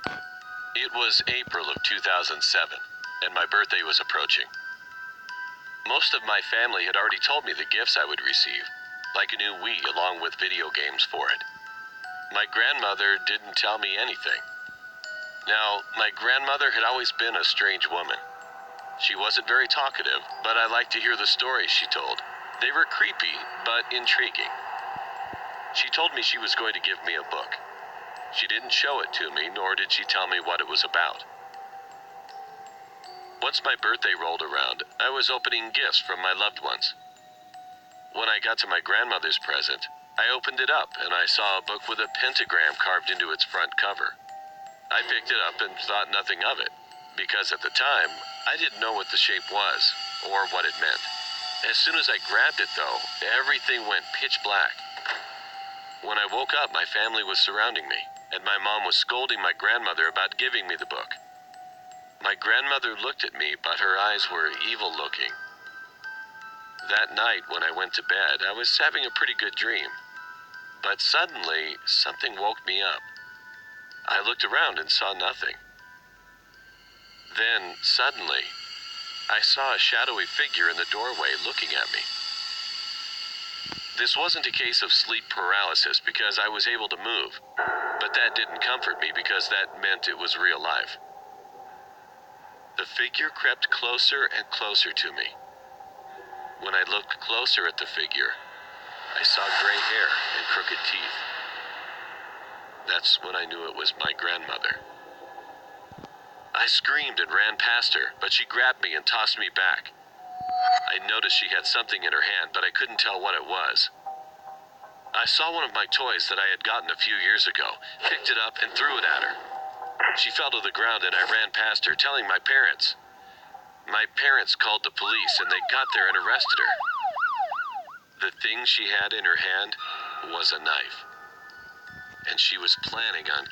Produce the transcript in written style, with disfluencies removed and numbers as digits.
It was April of 2007, and my birthday was approaching. Most of my family had already told me the gifts I would receive, like a new Wii along with video games for it. My grandmother didn't tell me anything. Now, my grandmother had always been a strange woman. She wasn't very talkative, but I liked to hear the stories she told. They were creepy, but intriguing. She told me she was going to give me a book. She didn't show it to me, nor did she tell me what it was about. Once my birthday rolled around, I was opening gifts from my loved ones. When I got to my grandmother's present, I opened it up and I saw a book with a pentagram carved into its front cover. I picked it up and thought nothing of it, because at the time, I didn't know what the shape was or what it meant. As soon as I grabbed it, though, everything went pitch black. When I woke up, my family was surrounding me, and my mom was scolding my grandmother about giving me the book. My grandmother looked at me, but her eyes were evil-looking. That night, when I went to bed, I was having a pretty good dream. But suddenly, something woke me up. I looked around and saw nothing. Then, suddenly, I saw a shadowy figure in the doorway looking at me. This wasn't a case of sleep paralysis because I was able to move, but that didn't comfort me because that meant it was real life. The figure crept closer and closer to me. When I looked closer at the figure, I saw gray hair and crooked teeth. That's when I knew it was my grandmother. I screamed and ran past her, but she grabbed me and tossed me back. I noticed she had something in her hand, but I couldn't tell what it was. I saw one of my toys that I had gotten a few years ago, picked it up and threw it at her. She fell to the ground and I ran past her, telling my parents. My parents called the police and they got there and arrested her. The thing she had in her hand was a knife, and she was planning on